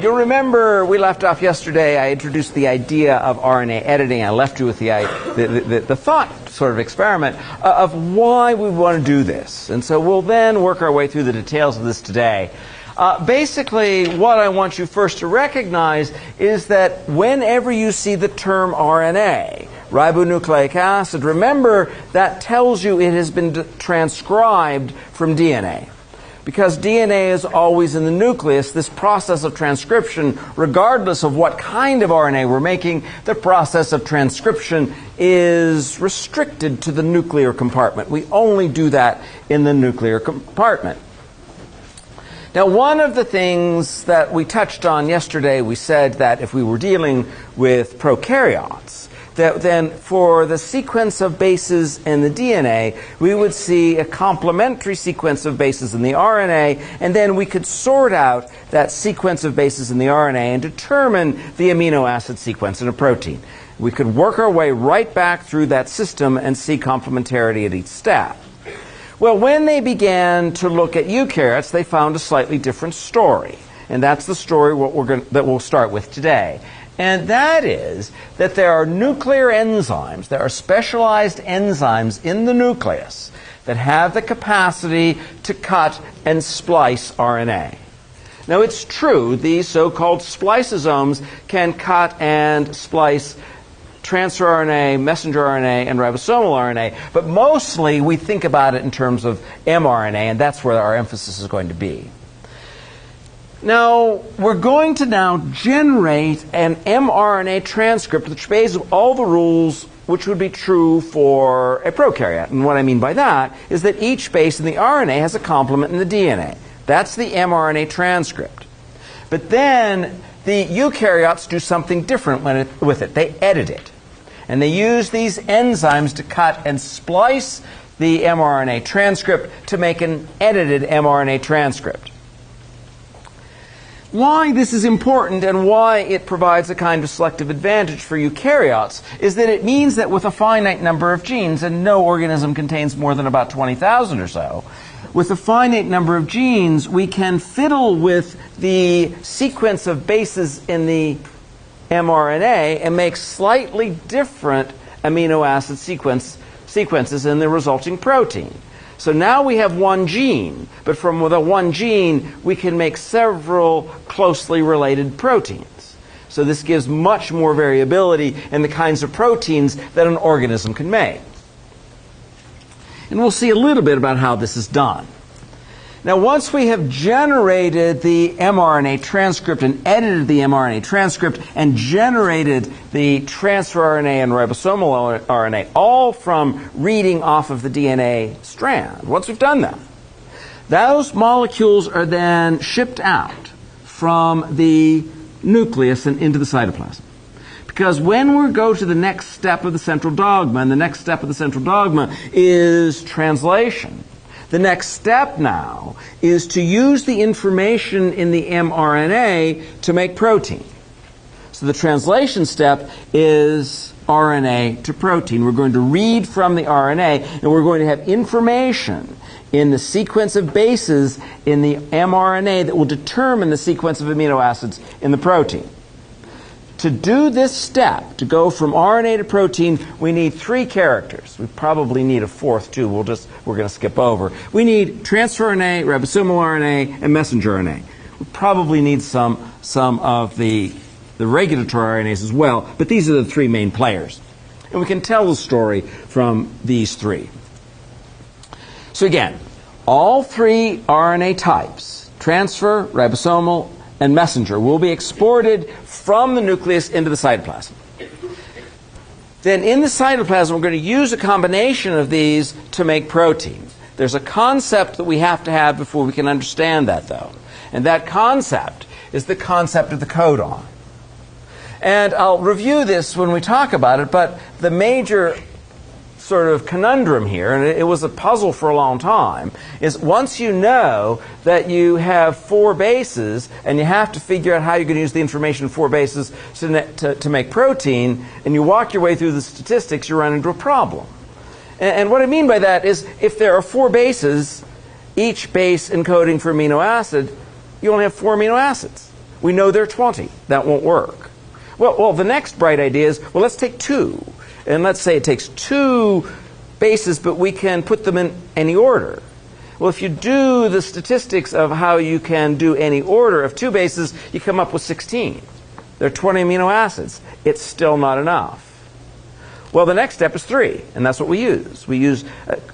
You'll remember we left off yesterday. I introduced the idea of RNA editing. I left you with the thought sort of experiment of why we want to do this. And so we'll then work our way through the details of this today. Basically, what I want you first to recognize is that whenever you see the term RNA, ribonucleic acid, remember that tells you it has been transcribed from DNA. Because DNA is always in the nucleus, this process of transcription, regardless of what kind of RNA we're making, the process of transcription is restricted to the nuclear compartment. We only do that in the nuclear compartment. Now, one of the things that we touched on yesterday, we said that if we were dealing with prokaryotes, that then for the sequence of bases in the DNA, we would see a complementary sequence of bases in the RNA, and then we could sort out that sequence of bases in the RNA and determine the amino acid sequence in a protein. We could work our way right back through that system and see complementarity at each step. Well, when they began to look at eukaryotes, they found a slightly different story. And that's the story that we'll start with today. And that is that there are nuclear enzymes, there are specialized enzymes in the nucleus that have the capacity to cut and splice RNA. Now, it's true, these so-called spliceosomes can cut and splice transfer RNA, messenger RNA, and ribosomal RNA, but mostly we think about it in terms of mRNA, and that's where our emphasis is going to be. Now, we're going to now generate an mRNA transcript which obeys all the rules which would be true for a prokaryote. And what I mean by that is that each base in the RNA has a complement in the DNA. That's the mRNA transcript. But then the eukaryotes do something different with it. They edit it. And they use these enzymes to cut and splice the mRNA transcript to make an edited mRNA transcript. Why this is important and why it provides a kind of selective advantage for eukaryotes is that it means that with a finite number of genes, and no organism contains more than about 20,000 or so, with a finite number of genes, we can fiddle with the sequence of bases in the mRNA and make slightly different amino acid sequences in the resulting protein. So now we have one gene, but from the one gene, we can make several closely related proteins. So this gives much more variability in the kinds of proteins that an organism can make. And we'll see a little bit about how this is done. Now, once we have generated the mRNA transcript and edited the mRNA transcript and generated the transfer RNA and ribosomal RNA, all from reading off of the DNA strand, once we've done that, those molecules are then shipped out from the nucleus and into the cytoplasm. Because when we go to the next step of the central dogma, and the next step of the central dogma is translation, the next step now is to use the information in the mRNA to make protein. So the translation step is RNA to protein. We're going to read from the RNA, and we're going to have information in the sequence of bases in the mRNA that will determine the sequence of amino acids in the protein. To do this step, to go from RNA to protein, we need three characters. We probably need a fourth too. We're going to skip over. We need transfer RNA, ribosomal RNA, and messenger RNA. We probably need some of the regulatory RNAs as well, but these are the three main players. And we can tell the story from these three. So again, all three RNA types, transfer, ribosomal, and messenger, will be exported from the nucleus into the cytoplasm. Then in the cytoplasm, we're going to use a combination of these to make protein. There's a concept that we have to have before we can understand that, though. And that concept is the concept of the codon. And I'll review this when we talk about it, but the major sort of conundrum here, and it was a puzzle for a long time, is once you know that you have four bases and you have to figure out how you're going to use the information in four bases to make protein, and you walk your way through the statistics, you run into a problem. And what I mean by that is if there are four bases, each base encoding for amino acid, you only have four amino acids. We know there are 20. That won't work. Well, the next bright idea is, well, let's take 2. And let's say it takes 2 bases, but we can put them in any order. Well, if you do the statistics of how you can do any order of 2 bases, you come up with 16. There are 20 amino acids. It's still not enough. Well, the next step is 3, and that's what we use. We use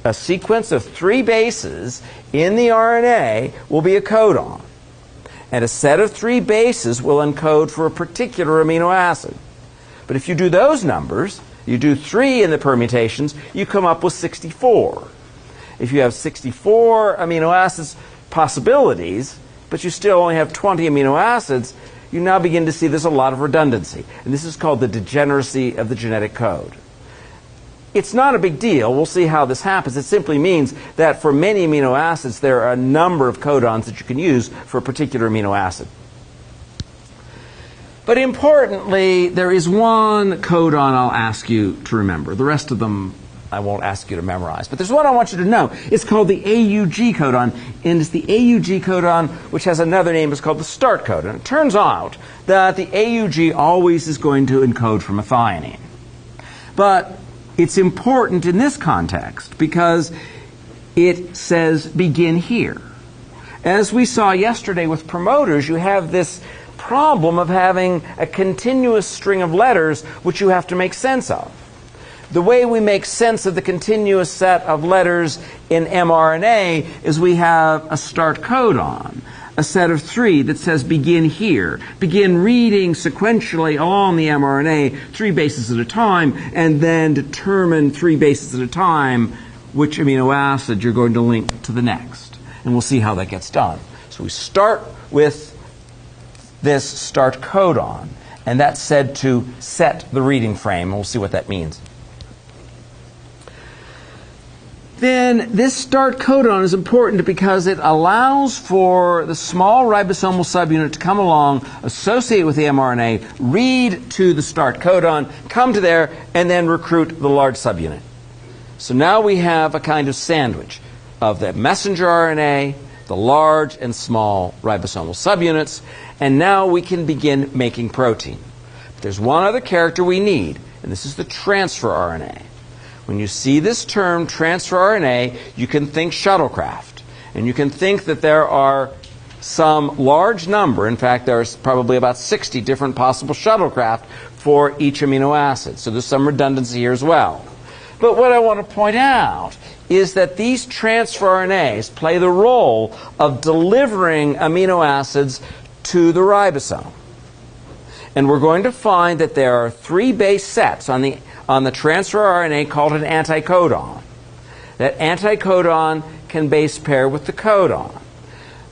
a sequence of 3 bases in the RNA will be a codon. And a set of 3 bases will encode for a particular amino acid. But if you do those numbers, you do 3 in the permutations, you come up with 64. If you have 64 amino acids possibilities, but you still only have 20 amino acids, you now begin to see there's a lot of redundancy. And this is called the degeneracy of the genetic code. It's not a big deal. We'll see how this happens. It simply means that for many amino acids, there are a number of codons that you can use for a particular amino acid. But importantly, there is one codon I'll ask you to remember. The rest of them I won't ask you to memorize. But there's one I want you to know. It's called the AUG codon, and it's the AUG codon which has another name. It's called the start codon. It turns out that the AUG always is going to encode for methionine. But it's important in this context because it says begin here. As we saw yesterday with promoters, you have this problem of having a continuous string of letters which you have to make sense of. The way we make sense of the continuous set of letters in mRNA is we have a start codon, a set of 3 that says begin here. Begin reading sequentially along the mRNA 3 bases at a time, and then determine 3 bases at a time which amino acid you're going to link to the next. And we'll see how that gets done. So we start with this start codon, and that's said to set the reading frame, and we'll see what that means. Then this start codon is important because it allows for the small ribosomal subunit to come along, associate with the mRNA, read to the start codon, come to there, and then recruit the large subunit. So now we have a kind of sandwich of the messenger RNA, the large and small ribosomal subunits, and now we can begin making protein. But there's one other character we need, and this is the transfer RNA. When you see this term, transfer RNA, you can think shuttlecraft. And you can think that there are some large number, in fact, there's probably about 60 different possible shuttlecraft for each amino acid. So there's some redundancy here as well. But what I want to point out is that these transfer RNAs play the role of delivering amino acids to the ribosome. And we're going to find that there are 3 base sets on the transfer RNA called an anticodon. That anticodon can base pair with the codon.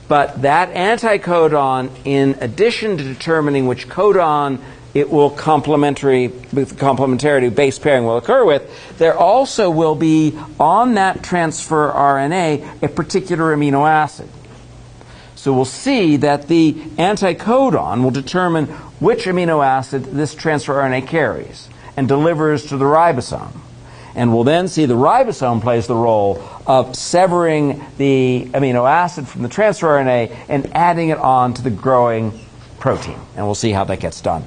But that anticodon, in addition to determining which codon it will complementarity base pairing will occur with, there also will be on that transfer RNA a particular amino acid. So we'll see that the anticodon will determine which amino acid this transfer RNA carries and delivers to the ribosome. And we'll then see the ribosome plays the role of severing the amino acid from the transfer RNA and adding it on to the growing protein. And we'll see how that gets done.